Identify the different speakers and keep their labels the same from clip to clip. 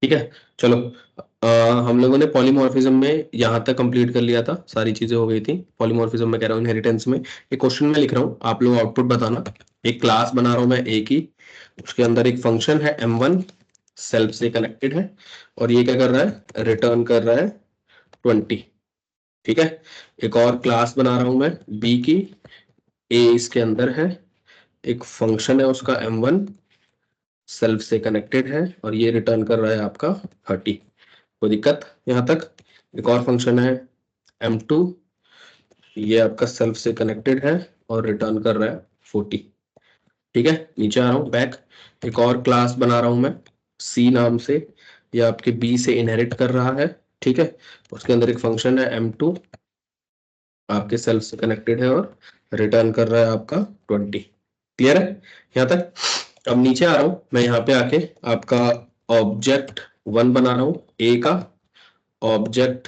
Speaker 1: ठीक है, चलो। हम लोगों ने पॉलीमॉर्फिज्म में यहाँ तक कंप्लीट कर लिया था, सारी चीजें हो गई थी। पॉलीमॉर्फिज्म में कह रहा हूँ, इनहेरिटेंस में एक क्वेश्चन में लिख रहा हूँ, आप लोग आउटपुट बताना। एक क्लास बना रहा हूँ मैं ए की, उसके अंदर एक फंक्शन है m1, सेल्फ से कनेक्टेड है, और ये क्या कर रहा है, रिटर्न कर रहा है 20। ठीक है, एक और क्लास बना रहा हूं मैं बी की, ए इसके अंदर है, एक फंक्शन है उसका m1, सेल्फ से कनेक्टेड है, और ये रिटर्न कर रहा है आपका 30। कोई दिक्कत यहाँ तक? एक और फंक्शन है m2, ये आपका सेल्फ से कनेक्टेड है और रिटर्न कर रहा है 40। ठीक है, नीचे आ रहा हूँ बैक। एक और क्लास बना रहा हूं मैं सी नाम से, ये आपके बी से इनहेरिट कर रहा है। ठीक है, उसके अंदर एक फंक्शन है m2, आपके सेल्फ से कनेक्टेड है और रिटर्न कर रहा है आपका 20। क्लियर है यहाँ तक? अब नीचे आ रहा हूं मैं, यहाँ पे आके आपका ऑब्जेक्ट 1 बना रहा हूँ ए का, ऑब्जेक्ट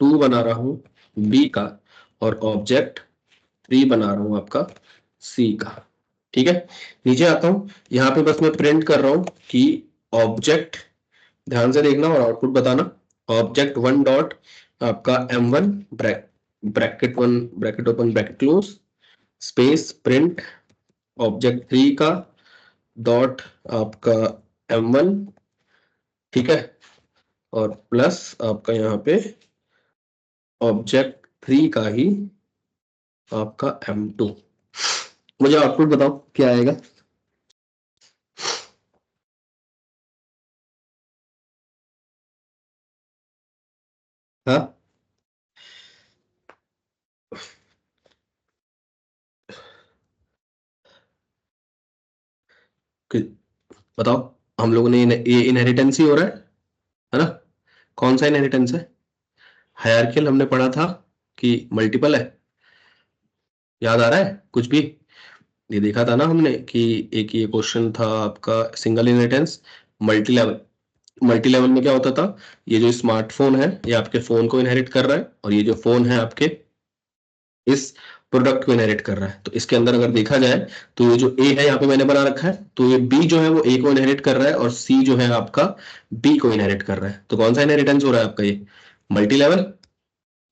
Speaker 1: 2 बना रहा हूँ बी का, और ऑब्जेक्ट 3 बना रहा हूँ आपका सी का। ठीक है, नीचे आता हूँ, यहाँ पे बस मैं प्रिंट कर रहा हूँ कि ऑब्जेक्ट, ध्यान से देखना और आउटपुट बताना, ऑब्जेक्ट 1 डॉट आपका m1 bracket 1 bracket open bracket close space print object 3 का डॉट आपका m1। ठीक है, और प्लस आपका यहाँ पे ऑब्जेक्ट 3 का ही आपका m2। मुझे आउटपुट बताओ क्या आएगा? हाँ, बताओ। हम लोगों ने ये इनहेरिटेंस ही हो रहा है ना? कौन सा इनहेरिटेंस है? हायरार्कियल हमने पढ़ा था कि मल्टीपल है? याद आ रहा है कुछ भी? ये देखा था ना हमने कि एक ये क्वेश्चन था आपका single inheritance multi level. Multi level में क्या होता था, ये जो स्मार्टफोन है ये आपके फोन को इनहेरिट कर रहा है, और ये जो फोन है आपके इस प्रोडक्ट को इनहेरिट कर रहा है। तो इसके अंदर अगर देखा जाए तो ये जो ए है यहाँ पे मैंने बना रखा है, तो ये बी जो है वो ए को इनहेरिट कर रहा है, और सी जो है आपका बी को इनहेरिट कर रहा है। तो कौन सा इनहेरिटेंस हो रहा है आपका? ये मल्टी लेवल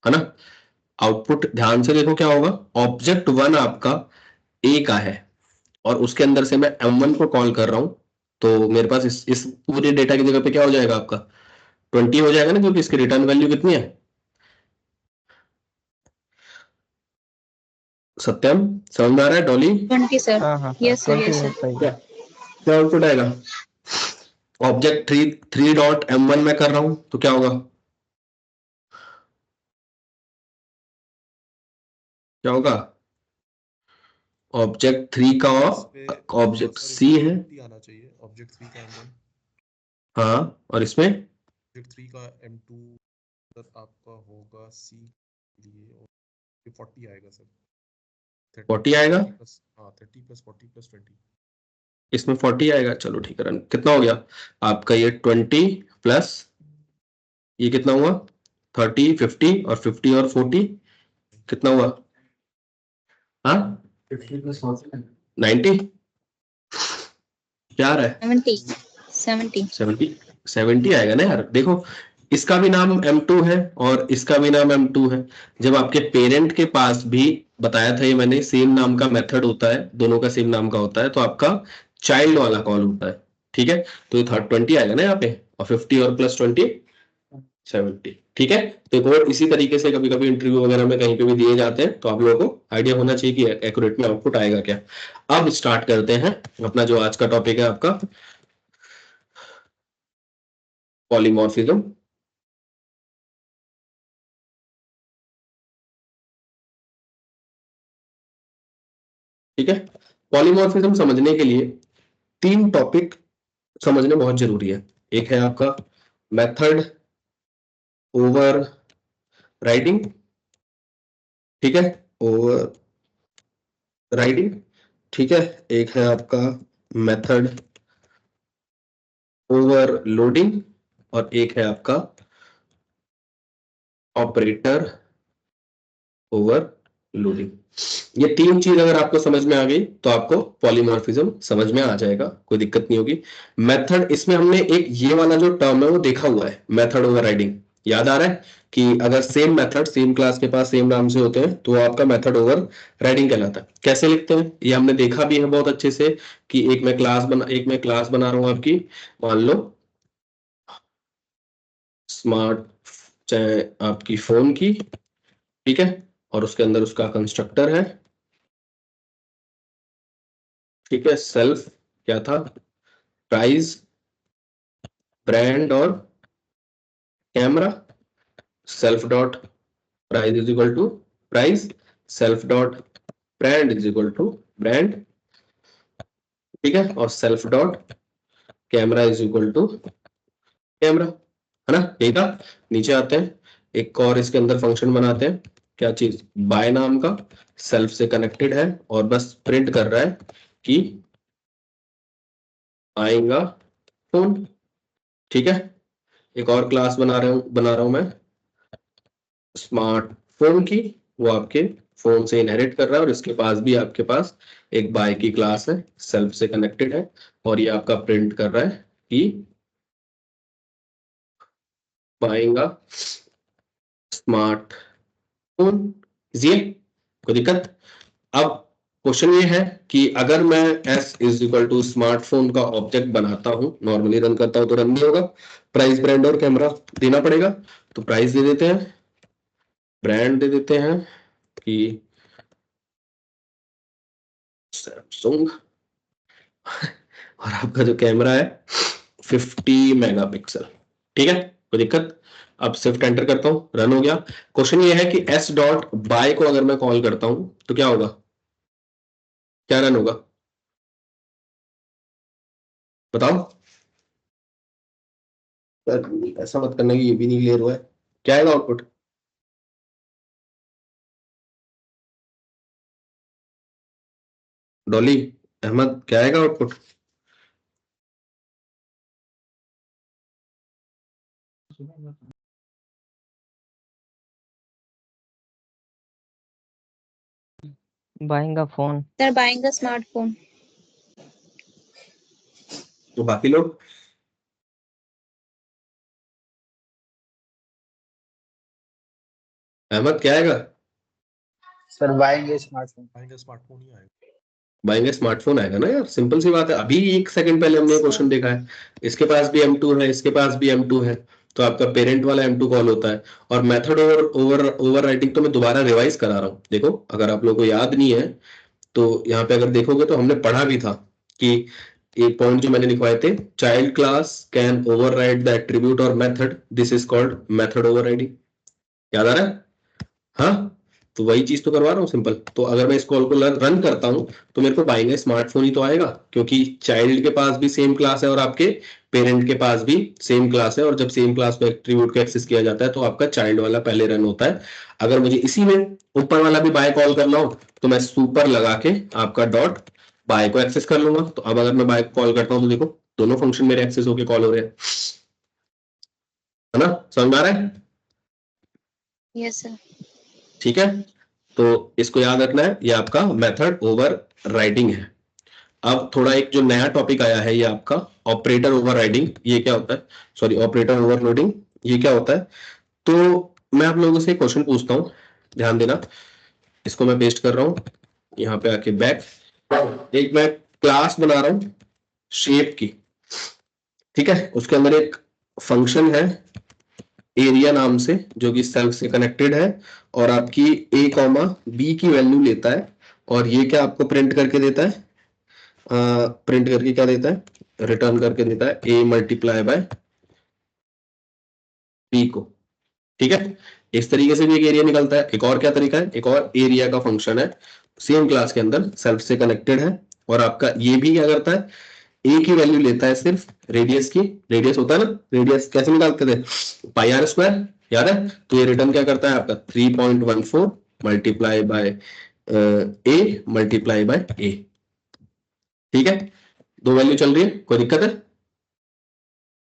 Speaker 1: है ना? आउटपुट ध्यान से देखो क्या होगा, ऑब्जेक्ट 1 आपका ए का है, और उसके अंदर से मैं m1 को कॉल कर रहा हूं, तो मेरे पास इस पूरे डेटा की जगह पे क्या हो जाएगा आपका? 20 हो जाएगा ना, क्योंकि इसकी रिटर्न वैल्यू कितनी है? सत्यम, समझ में आ रहा है? डॉली,
Speaker 2: 20 सर।
Speaker 3: हाँ हाँ
Speaker 2: यस सर,
Speaker 3: 20
Speaker 2: यस सर।
Speaker 3: सही
Speaker 1: क्या
Speaker 3: है।
Speaker 1: क्या आउटपुट आएगा? ऑब्जेक्ट 3 डॉट m1 में कर रहा हूं तो क्या होगा? क्या होगा? ऑब्जेक्ट 3 का
Speaker 4: इस पे
Speaker 1: ऑब्जेक्ट
Speaker 4: सर,
Speaker 1: सी
Speaker 4: इसमें
Speaker 1: है।
Speaker 4: 20 आना चाहिए, ऑब्जेक्ट 3 का m1,
Speaker 1: हाँ, और इसमें
Speaker 4: ऑब्जेक्ट 3 का m2 सर आपका होगा c लिए, और ये 40 आएगा सर।
Speaker 1: 40 आएगा,
Speaker 4: 30 प्लस, हाँ 30 प्लस 40 प्लस 20।
Speaker 1: इसमें 40 आएगा। चलो ठीक है, रन कितना हो गया आपका? ये 20 प्लस ये कितना हुआ? 30, 50, और 50 और 40 कितना हुआ? हाँ, 90 क्या आ रहा है?
Speaker 2: 70 70।
Speaker 1: 70 70 आएगा ना यार। देखो, इसका भी नाम m2 है और इसका भी नाम m2 है। जब आपके पेरेंट के पास भी, बताया था ये मैंने, सेम नाम का मेथड होता है, दोनों का सेम नाम का होता है, तो आपका चाइल्ड वाला कॉल होता है। ठीक है, तो ये 20 आएगा ना यहाँ पे, और 50 और प्लस 20 70। ठीक है, तो एक और इसी तरीके से कभी कभी इंटरव्यू वगैरह में कहीं पे भी दिए जाते हैं, तो आप लोगों को आइडिया होना चाहिए कि एक्यूरेट में आउटपुट आएगा क्या। अब स्टार्ट करते हैं अपना जो आज का टॉपिक है आपका, पॉलीमॉर्फिज्म। ठीक है, पॉलीमॉर्फिज्म समझने के लिए 3 टॉपिक समझने बहुत जरूरी है। एक है आपका मेथड ओवर राइडिंग, ठीक है, ओवर राइडिंग। ठीक है, एक है आपका मेथड ओवरलोडिंग, और एक है आपका ऑपरेटर ओवरलोडिंग। लोडिंग। ये तीन चीज अगर आपको समझ में आ गई तो आपको पॉलीमॉर्फिज्म समझ में आ जाएगा, कोई दिक्कत नहीं होगी। मेथड, इसमें हमने एक ये वाला जो टर्म है वो देखा हुआ है, मेथड ओवरराइडिंग। याद आ रहा है कि अगर सेम मेथड सेम क्लास के पास सेम नाम से होते हैं तो वो आपका मेथड ओवर राइडिंग कहलाता है। कैसे लिखते हैं ये हमने देखा भी है बहुत अच्छे से, कि एक मैं क्लास बना रहा हूं आपकी, मान लो स्मार्ट, चाहे आपकी फोन की, ठीक है, और उसके अंदर उसका कंस्ट्रक्टर है, ठीक है, सेल्फ क्या था, प्राइस, ब्रांड और camera, self dot price is equal to price, self dot brand is equal to brand, ठीक है, और self dot camera is equal to camera, है ना, यही था। नीचे आते हैं, एक और इसके अंदर फंक्शन बनाते हैं, क्या चीज, बाय नाम का, सेल्फ से कनेक्टेड है और बस प्रिंट कर रहा है कि आएगा फोन, ठीक है। एक और क्लास बना रहा हूं मैं स्मार्टफोन की, वो आपके फोन से इनहेरिट कर रहा है और इसके पास भी आपके पास एक बाय की क्लास है, सेल्फ से कनेक्टेड है, और ये आपका प्रिंट कर रहा है कि पाएगा स्मार्टफोन। इजी है, कोई दिक्कत? अब क्वेश्चन ये है कि अगर मैं s is equal to smartphone का ऑब्जेक्ट बनाता हूं, नॉर्मली रन करता हूं तो रन नहीं होगा, प्राइस, ब्रांड और कैमरा देना पड़ेगा। तो प्राइस दे देते हैं, ब्रांड दे देते हैं कि सैमसंग, और आपका जो कैमरा है 50 मेगापिक्सल, ठीक है, कोई दिक्कत? अब स्विफ्ट एंटर करता हूं, रन हो गया। क्वेश्चन ये है कि s डॉट बाय को अगर मैं कॉल करता हूं तो क्या होगा, क्या रन होगा, बताओ। सर ऐसा मत करना कि ये भी नहीं क्लियर हुआ है, क्या आएगा आउटपुट? डॉली, अहमद, क्या आएगा output?
Speaker 3: buying a phone.
Speaker 2: They're buying a smartphone.
Speaker 1: तो बाकी लोग, अहमद क्या आएगा?
Speaker 5: सर बाएंगे स्मार्टफोन।
Speaker 4: आएगा स्मार्टफोन ही आएगा।
Speaker 1: बाएंगे स्मार्टफोन आएगा ना यार, सिंपल सी बात है। अभी एक सेकंड पहले हमने क्वेश्चन देखा है, इसके पास भी M2 है, इसके पास भी M2 है, तो आपका पेरेंट वाला M2 कॉल होता है। और मेथड ओवर राइटिंग तो मैं दोबारा रिवाइज करा रहा हूँ। देखो अगर आप लोगों को याद नहीं है तो यहाँ पे अगर देखोगे तो हमने पढ़ा भी था कि एक पॉइंट जो मैंने लिखवाए थे, child class can override the attribute और method, this is called method overriding. याद आ रहा है? हाँ, तो वही चीज तो करवा रहा हूँ सिंपल। तो अगर मैं इस कॉल को रन करता हूँ तो मेरे को बाइंग स्मार्टफोन ही तो आएगा, क्योंकि चाइल्ड के पास भी सेम क्लास है और आपके पेरेंट के पास भी सेम क्लास है, और जब सेम क्लास को एट्रीब्यूट को एक्सेस किया जाता है तो आपका चाइल्ड वाला पहले रन होता है। अगर मुझे इसी में ऊपर वाला भी बाय कॉल करना हो तो मैं सुपर लगा के आपका डॉट बाय को एक्सेस कर लूंगा। तो अब अगर मैं बाय कॉल करता हूँ तो देखो दोनों फंक्शन मेरे एक्सेस होके कॉल हो रहे हैं, है ना, समझ में आ रहा है?
Speaker 2: Yes, sir.
Speaker 1: ठीक है, तो इसको याद रखना है, ये आपका मेथड ओवर राइडिंग है। अब थोड़ा एक जो नया टॉपिक आया है ये आपका ऑपरेटर ओवर राइडिंग, ये क्या होता है, सॉरी ऑपरेटर ओवरलोडिंग, ये क्या होता है? तो मैं आप लोगों से क्वेश्चन पूछता हूँ, ध्यान देना। इसको मैं पेस्ट कर रहा हूँ यहाँ पे आके बैक, एक मैं क्लास बना रहा हूँ शेप की, ठीक है, उसके अंदर एक फंक्शन है एरिया नाम से जो कि सेल्फ से कनेक्टेड है, और आपकी a कॉमा बी की वैल्यू लेता है, और ये क्या आपको प्रिंट करके देता है, प्रिंट करके क्या देता है, रिटर्न करके देता है a मल्टीप्लाई बाय b को, ठीक है। इस तरीके से भी एक एरिया निकलता है। एक और क्या तरीका है, एक और एरिया का फंक्शन है सेम क्लास के अंदर, सेल्फ से कनेक्टेड है, और आपका ये भी क्या करता है, ए की वैल्यू लेता है सिर्फ रेडियस की, रेडियस होता है ना, रेडियस कैसे निकालते थे, पाई आर स्क्वायर, याद है? तो ये रिटर्न क्या करता है आपका 3.14 multiply by A multiply by A, ठीक है। दो वैल्यू चल रही है, कोई दिक्कत है?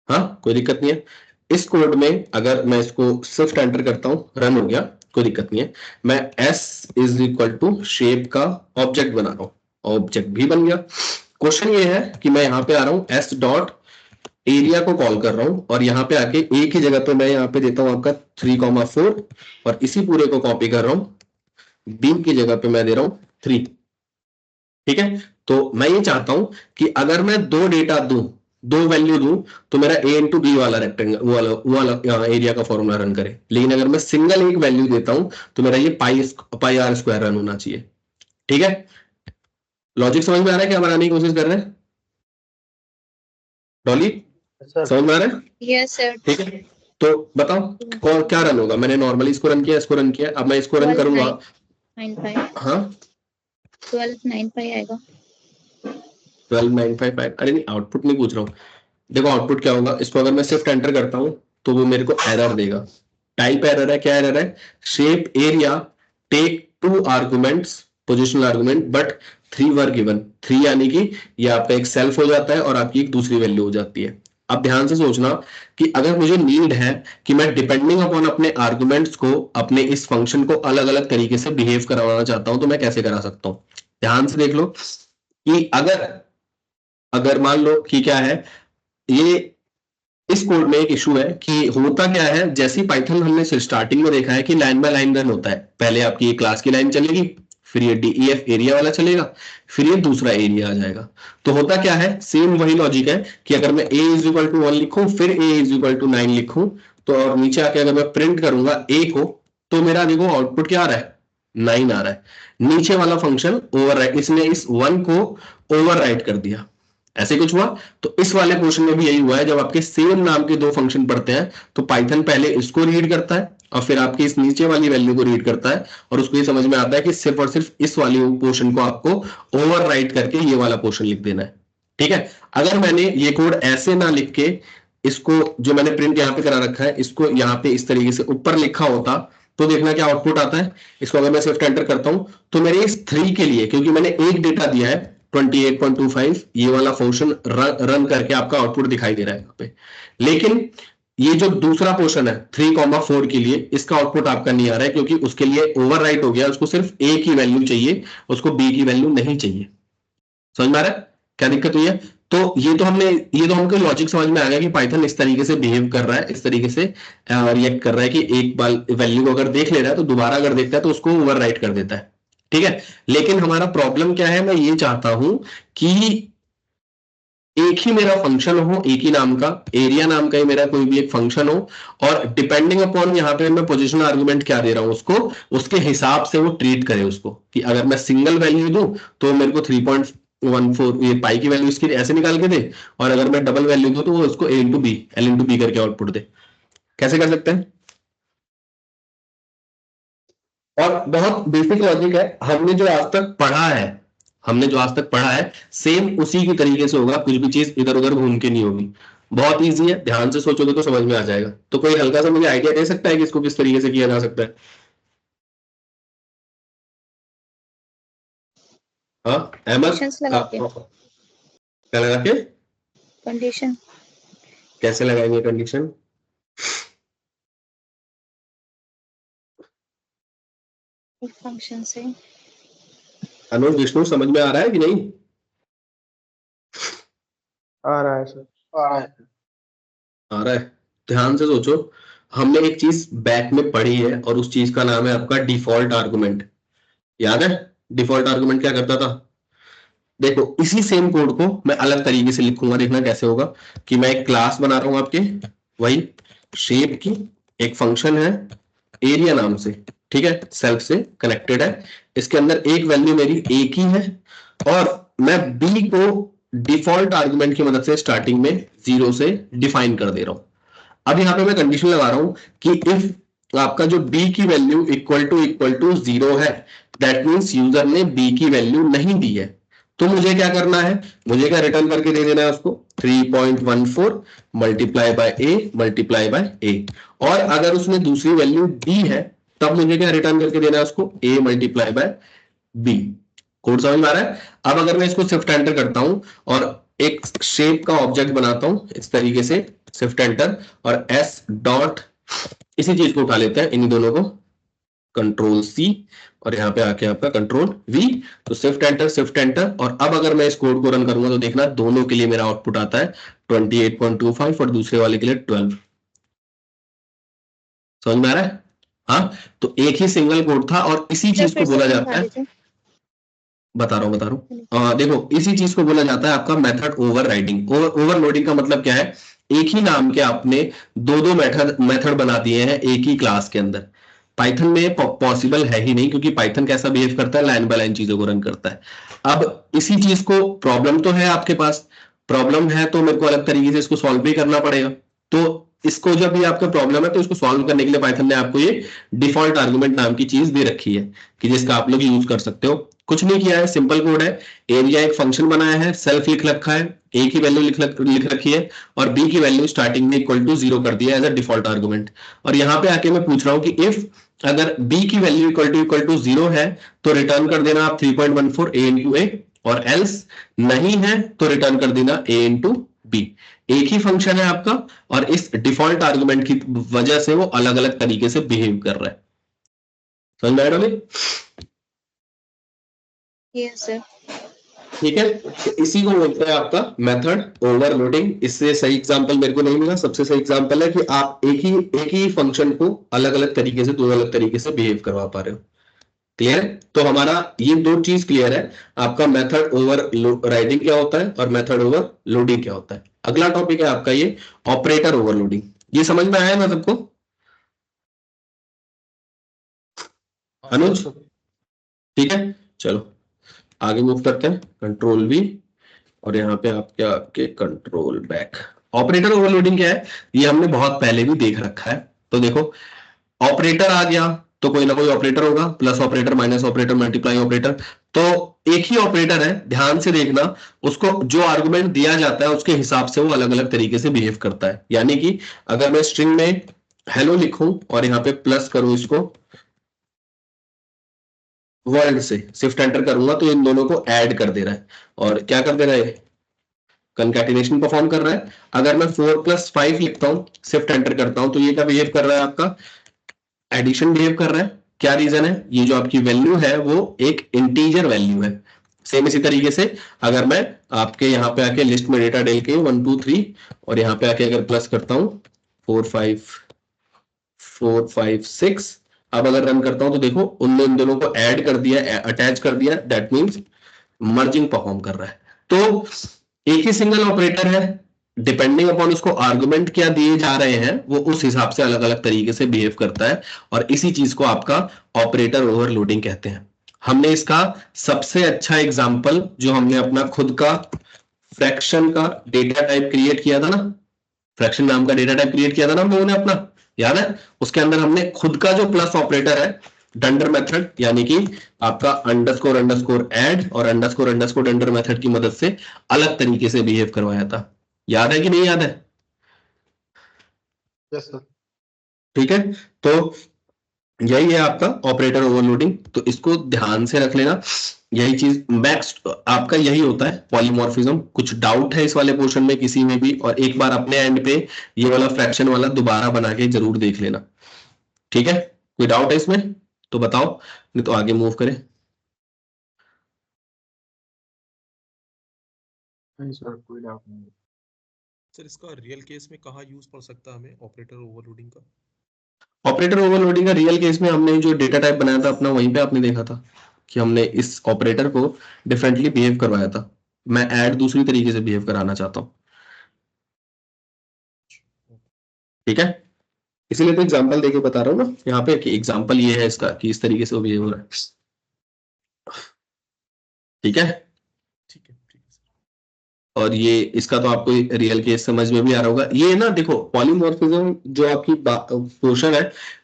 Speaker 1: हाँ, कोई दिक्कत नहीं है। इस कोड में अगर मैं इसको स्विफ्ट एंटर करता हूं, रन हो गया, कोई दिक्कत नहीं है। मैं s is equal to shape का ऑब्जेक्ट बना रहा हूँ, ऑब्जेक्ट भी बन गया। क्वेश्चन ये है कि मैं यहाँ पे आ रहा हूँ s डॉट एरिया को कॉल कर रहा हूँ और यहाँ पे आके एक ही जगह पे मैं यहाँ पे देता हूँ आपका 3,4 और इसी पूरे को कॉपी कर रहा हूँ, b की जगह पे मैं दे रहा हूँ 3। ठीक है, तो मैं ये चाहता हूं कि अगर मैं दो डेटा दूं, दो वैल्यू दूं, तो मेरा a इंटू बी वाला रेक्टेंगल वो वाला एरिया का फॉर्मूला रन करे। लेकिन अगर मैं सिंगल एक वैल्यू देता हूं तो मेरा ये पाई आर स्क्वायर रन होना चाहिए। ठीक है, लॉजिक समझ में आ रहा है क्या बनाने की कोशिश कर रहे हैं? डॉली
Speaker 5: सर
Speaker 1: समझ में आ रहा है?
Speaker 2: Yes, sir.
Speaker 1: ठीक है, तो बताओ कौन क्या रन होगा। मैंने नॉर्मली इसको रन किया, इसको रन किया, अब मैं इसको रन करूंगा।
Speaker 2: 12,995.
Speaker 1: हाँ
Speaker 2: 12,995 आएगा.
Speaker 1: 12,955। अरे नहीं, आउटपुट नहीं पूछ रहा हूँ। देखो आउटपुट क्या होगा, इसको अगर मैं शिफ्ट एंटर करता हूं तो वो मेरे को एरर देगा। टाइप एरर है, क्या एरर है? Shape area take 2 arguments, positional argument, but 3 were given. 3 यानी कि ये आपका एक सेल्फ हो जाता है और आपकी एक दूसरी वैल्यू हो जाती है। अब ध्यान से सोचना कि अगर मुझे नीड है कि मैं डिपेंडिंग अपॉन अपने आर्गुमेंट्स को, अपने इस फंक्शन को अलग अलग तरीके से बिहेव करवाना चाहता हूं, तो मैं कैसे करा सकता हूं? ध्यान से देख लो कि अगर मान लो कि क्या है, ये इस कोड में एक इशू है कि होता क्या है, जैसे ही पाइथन हमने स्टार्टिंग में देखा है कि लाइन बाय लाइन रन होता है। पहले आपकी ये क्लास की लाइन चलेगी, फिर ये डीईएफ एरिया वाला चलेगा, फिर ये दूसरा एरिया आ जाएगा। तो होता क्या है, सेम वही लॉजिक है कि अगर मैं a इज इक्वल टू 1 लिखूं, फिर a इज इक्वल टू 9 लिखूं, तो और नीचे आके अगर मैं प्रिंट करूंगा a को, तो मेरा देखो आउटपुट क्या आ रहा है, 9 आ रहा है। नीचे वाला फंक्शन ओवरराइट, इसने इस 1 को ओवरराइट कर दिया, ऐसे कुछ हुआ। तो इस वाले क्वेश्चन में भी यही हुआ है, जब आपके सेम नाम के दो फंक्शन पढ़ते हैं तो पाइथन पहले इसको रीड करता है और फिर आपकी इस नीचे वाली वैल्यू को रीड करता है, और उसको ये समझ में आता है कि सिर्फ और सिर्फ इस वाली पोर्शन को आपको ओवरराइट करके ये वाला पोर्शन लिख देना है। ठीक है, अगर मैंने ये कोड ऐसे ना लिख के इसको, जो मैंने प्रिंट यहाँ पे करा रखा है, इसको यहाँ पे इस तरीके से ऊपर लिखा होता, तो देखना क्या आउटपुट आता है। इसको अगर मैं शिफ्ट एंटर करता हूं तो मेरे इस 3 के लिए, क्योंकि मैंने एक डेटा दिया है 28.25, ये वाला फंक्शन रन करके आपका आउटपुट दिखाई दे रहा है यहाँ पे। लेकिन ये जो दूसरा पोर्शन है 3,4 के लिए, इसका आउटपुट आपका नहीं आ रहा है, क्योंकि उसके लिए ओवरराइट हो गया, उसको सिर्फ a की वैल्यू चाहिए, उसको b की वैल्यू नहीं चाहिए। समझ में आ रहा है क्या दिक्कत हुई है? तो ये तो हमको लॉजिक समझ में आ गया कि पाइथन इस तरीके से बिहेव कर रहा है, इस तरीके से रिएक्ट कर रहा है कि एक बार वैल्यू को अगर देख ले रहा है तो दोबारा अगर देखता है तो उसको ओवरराइट कर देता है। ठीक है, लेकिन हमारा प्रॉब्लम क्या है, मैं ये चाहता हूं कि एक ही मेरा फंक्शन हो, एक ही नाम का, एरिया नाम का ही मेरा कोई भी एक फंक्शन हो, और डिपेंडिंग अपॉन यहाँ पे मैं पोजिशन आर्गुमेंट क्या दे रहा हूं उसको, उसके हिसाब से वो ट्रीट करे उसको, कि अगर मैं सिंगल वैल्यू दूं तो मेरे को 3.14 ये पाई की वैल्यू इसकी ऐसे निकाल के दे, और अगर मैं डबल वैल्यू दूं तो वो उसको a into B, L into B करके आउटपुट दे। कैसे कर सकते हैं? और बहुत बेसिक लॉजिक है, हमने जो आज तक पढ़ा है सेम उसी की तरीके से होगा, कुछ भी चीज इधर उधर घूम के नहीं होगी। बहुत इजी है, ध्यान से सोचोगे तो समझ में आ जाएगा। तो कोई हल्का सा मुझे आइडिया दे सकता है कि इसको किस तरीके से किया जा सकता है? हाँ अहमद,
Speaker 2: Conditions लगा के.
Speaker 1: क्या लगा के?
Speaker 2: Condition.
Speaker 1: कैसे लगाएंगे कंडीशन?
Speaker 2: एक फंक्शन से.
Speaker 1: अनुज विष्णु समझ में आ रहा है कि नहीं?
Speaker 5: आ रहा है सर, आ रहा है।
Speaker 1: आ रहा है, ध्यान से सोचो। हमने एक चीज बैक में पढ़ी है और उस चीज का नाम है आपका डिफॉल्ट आर्गुमेंट। याद है डिफॉल्ट आर्गुमेंट क्या करता था? देखो इसी सेम कोड को मैं अलग तरीके से लिखूंगा, देखना कैसे होगा। कि मैं एक क्लास बना रहा हूं आपके, वही शेप की, एक फंक्शन है एरिया नाम से, ठीक है, सेल्फ से कनेक्टेड है, इसके अंदर एक वैल्यू मेरी a की है, और मैं b को डिफॉल्ट आर्गुमेंट की मदद से स्टार्टिंग में 0 से डिफाइन कर दे रहा हूं। अब यहां पे मैं कंडीशन लगा रहा हूं कि इफ आपका जो b की वैल्यू इक्वल टू 0 है, दैट मीन्स यूजर ने b की वैल्यू नहीं दी है। तो मुझे क्या करना है, मुझे क्या रिटर्न करके दे देना है उसको, 3.14 मल्टीप्लाई बाय a। और अगर उसने दूसरी वैल्यू दी है तब मुझे क्या रिटर्न करके देना है उसको, a multiply by b। Code समझ में आ रहा है? अब अगर मैं इसको शिफ्ट एंटर करता हूं और एक शेप का ऑब्जेक्ट बनाता हूं इस तरीके से, शिफ्ट एंटर और s डॉट, इसी चीज को उठा लेते हैं इन्हीं दोनों को, कंट्रोल सी और यहाँ पे आके आपका कंट्रोल वी। तो शिफ्ट एंटर और अब अगर मैं इस कोड को रन करूंगा तो देखना दोनों के लिए मेरा आउटपुट आता है 28.25 और दूसरे वाले के लिए 12। समझ में आ रहा है? हाँ, तो एक ही सिंगल कोड था और इसी
Speaker 2: सर
Speaker 1: चीज को
Speaker 2: फिर से
Speaker 1: बोला
Speaker 2: समझा
Speaker 1: जाता है,
Speaker 2: दीजिए।
Speaker 1: बता रहा हूँ देखो इसी चीज को बोला जाता है आपका मेथड ओवरराइडिंग। ओवरलोडिंग का मतलब क्या है, एक ही नाम के आपने दो मेथड बना दिए हैं एक ही क्लास के अंदर। पाइथन में पॉसिबल है ही नहीं, क्योंकि पाइथन कैसा बिहेव करता है, लाइन बाय लाइन चीजों को रन करता है। अब इसी चीज को प्रॉब्लम तो है आपके पास, प्रॉब्लम है तो मेरे को अलग तरीके से इसको सॉल्व भी करना पड़ेगा। तो इसको जब भी आपका प्रॉब्लम है तो इसको सॉल्व करने के लिए पाइथन ने आपको ये डिफॉल्ट आर्गुमेंट नाम की चीज दे रखी है कि जिसका आप लोग यूज कर सकते हो। कुछ नहीं किया है, सिंपल कोड है। एरिया एक फंक्शन बनाया है, सेल्फ लिख रखा है, ए की वैल्यू लिख रखी है और बी की वैल्यू स्टार्टिंग में इक्वल टू 0 कर दिया एज अ डिफॉल्ट आर्गुमेंट। और यहाँ पे आके मैं पूछ रहा हूँ कि इफ अगर बी की वैल्यू इक्वल टू 0 है तो रिटर्न कर देना आप 3.14 ए इंटू ए, और एल्स नहीं है तो रिटर्न कर देना ए इंटू बी। एक ही फंक्शन है आपका और इस डिफॉल्ट आर्गुमेंट की वजह से वो अलग अलग तरीके से बिहेव कर रहा है। समझ में आया?
Speaker 2: Yes sir.
Speaker 1: ठीक है, तो इसी को बोलते हैं आपका मेथड ओवरलोडिंग। इससे सही एग्जांपल मेरे को नहीं मिला। सबसे सही एग्जांपल है कि आप एक ही फंक्शन को अलग अलग तरीके से, दो अलग तरीके से बिहेव करवा पा रहे हो। क्लियर है? तो हमारा ये दो चीज क्लियर है, आपका मेथड ओवर राइडिंग क्या होता है और मेथड ओवर लोडिंग क्या होता है। अगला टॉपिक है आपका ये ऑपरेटर ओवरलोडिंग। ये समझ में आया ना सबको? अनुज ठीक है, चलो आगे मूव करते हैं। कंट्रोल वी और यहाँ पे आपके आपके कंट्रोल बैक। ऑपरेटर ओवरलोडिंग क्या है, ये हमने बहुत पहले भी देख रखा है। तो देखो ऑपरेटर आ गया तो कोई ना कोई ऑपरेटर होगा, plus operator, minus operator, multiply operator. तो एक ही ऑपरेटर है, ध्यान से देखना, उसको जो आर्गुमेंट दिया जाता है उसके हिसाब से वो अलग अलग तरीके से बिहेव करता है। यानी कि अगर मैं स्ट्रिंग में हेलो लिखूं और यहाँ पे प्लस करूं इसको वर्ल्ड से, शिफ्ट एंटर करूंगा तो इन दोनों को ऐड कर दे रहा है। और क्या कर दे रहा है, कंकैटिनेशन परफॉर्म कर रहा है। अगर मैं 4+5 लिखता हूं, शिफ्ट एंटर करता हूं, तो ये क्या बिहेव कर रहा है, आपका एडिशन बिहेव कर रहा है। क्या रीजन है, ये जो आपकी वैल्यू है वो एक इंटीजर वैल्यू है। सेम इसी तरीके से अगर मैं आपके यहाँ पे आके लिस्ट में डेटा डाल के 1 2 3 और यहाँ पे आके अगर प्लस करता हूं 4 5 6, अब अगर रन करता हूं तो देखो उनने इन दोनों को ऐड कर दिया, अटैच कर दिया, दैट मींस मर्जिंग परफॉर्म कर रहा है। तो एक ही सिंगल ऑपरेटर है, डिपेंडिंग अपॉन उसको आर्गुमेंट क्या दिए जा रहे हैं वो उस हिसाब से अलग अलग तरीके से बिहेव करता है। और इसी चीज को आपका ऑपरेटर ओवरलोडिंग कहते हैं। हमने इसका सबसे अच्छा एग्जांपल जो हमने अपना खुद का फ्रैक्शन का डेटा टाइप क्रिएट किया था ना, फ्रैक्शन नाम का डेटा टाइप क्रिएट किया था ना हम लोगों ने अपना, याद है? उसके अंदर हमने खुद का जो प्लस ऑपरेटर है, डंडर मेथड, यानी कि आपका अंडरस्कोर अंडरस्कोर ऐड और अंडरस्कोर अंडरस्कोर डंडर मेथड की मदद से अलग तरीके से बिहेव करवाया था। याद है कि नहीं याद है?
Speaker 5: Yes sir.
Speaker 1: ठीक है, तो यही है आपका ऑपरेटर ओवरलोडिंग। तो इसको ध्यान से रख लेना, यही चीज मैक्स आपका यही होता है पॉलीमॉर्फिज्म। कुछ डाउट है इस वाले पोर्शन में किसी में भी, और एक बार अपने एंड पे ये वाला फ्रैक्शन वाला दोबारा बना के जरूर देख लेना। ठीक है, कोई डाउट है इसमें तो बताओ, नहीं तो आगे मूव करें।
Speaker 5: नहीं सर, कोई डाउट नहीं।
Speaker 4: सर इसका रियल केस में कहाँ यूज पड़ सकता है हमें ऑपरेटर ओवरलोडिंग का?
Speaker 1: ऑपरेटर ओवरलोडिंग का रियल केस में हमने जो डेटा टाइप बनाया था अपना, वहीं पे आपने देखा था कि हमने इस ऑपरेटर को डिफरेंटली बिहेव करवाया था। मैं ऐड दूसरी तरीके से बिहेव कराना चाहता हूँ। ठीक है, इसीलिए तो एग्जांपल देके बता रहा हूँ ना यहाँ पे कि एग्जांपल ये है इसका कि इस तरीके से वो बिहेव हो रहा है। ठीक है,
Speaker 4: ठीक है सर।
Speaker 1: और ये इसका तो आपको रियल केस समझ में भी आ रहा होगा। ये ना देखो पॉलीमॉर्फिज्म जो आपकी पोर्शन है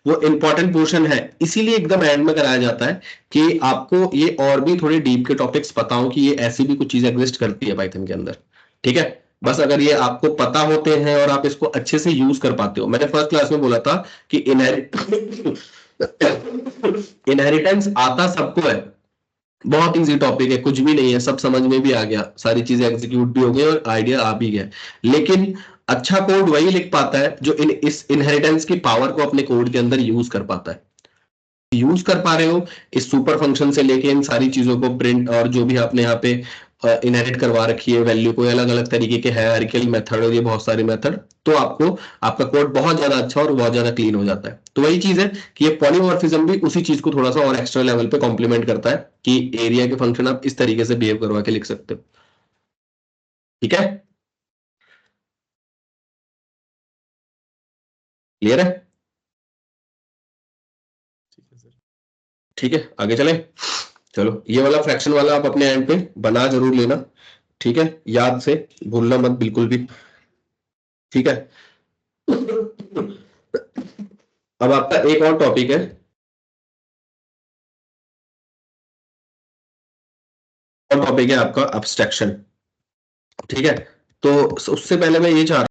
Speaker 1: वो इंपॉर्टेंट पोर्शन है, इसीलिए एकदम एंड में कराया जाता है कि आपको ये और भी थोड़े डीप के टॉपिक्स पता हो कि ये ऐसी भी कुछ चीज एग्जिस्ट करती है पाइथन के अंदर। ठीक है, बस अगर ये आपको पता होते हैं और आप इसको अच्छे से यूज कर पाते हो। मैंने फर्स्ट क्लास में बोला था कि इनहेरिटेंस आता सबको है, बहुत इजी टॉपिक है, कुछ भी नहीं है, सब समझ में भी आ गया, सारी चीजें एग्जीक्यूट भी हो गई और आइडिया आ भी गया। लेकिन अच्छा कोड वही लिख पाता है जो इस इनहेरिटेंस की पावर को अपने कोड के अंदर यूज कर पाता है। यूज कर पा रहे हो इस सुपर फंक्शन से लेके इन सारी चीजों को, प्रिंट और जो भी आपने यहाँ पे इनहेरिट करवा रखी है वैल्यू को, अलग अलग तरीके के हायरार्किकल मेथड और ये बहुत सारे मेथड, तो आपको आपका कोड बहुत ज्यादा अच्छा और बहुत ज्यादा क्लीन हो जाता है। तो वही चीज है कि ये पॉलीमॉर्फिज्म भी उसी चीज को थोड़ा सा और एक्स्ट्रा लेवल पे कॉम्प्लीमेंट करता है कि एरिया के फंक्शन आप इस तरीके से बिहेव करवा के लिख सकते हो। ठीक है, क्लियर है?
Speaker 4: ठीक है सर।
Speaker 1: ठीक है, आगे चले। चलो, ये वाला फ्रैक्शन वाला आप अपने एंड पे बना जरूर लेना, ठीक है, याद से भूलना मत बिल्कुल भी। ठीक है, अब आपका एक और टॉपिक है, और टॉपिक है आपका अब्स्ट्रक्शन। ठीक है, तो उससे पहले मैं ये चाह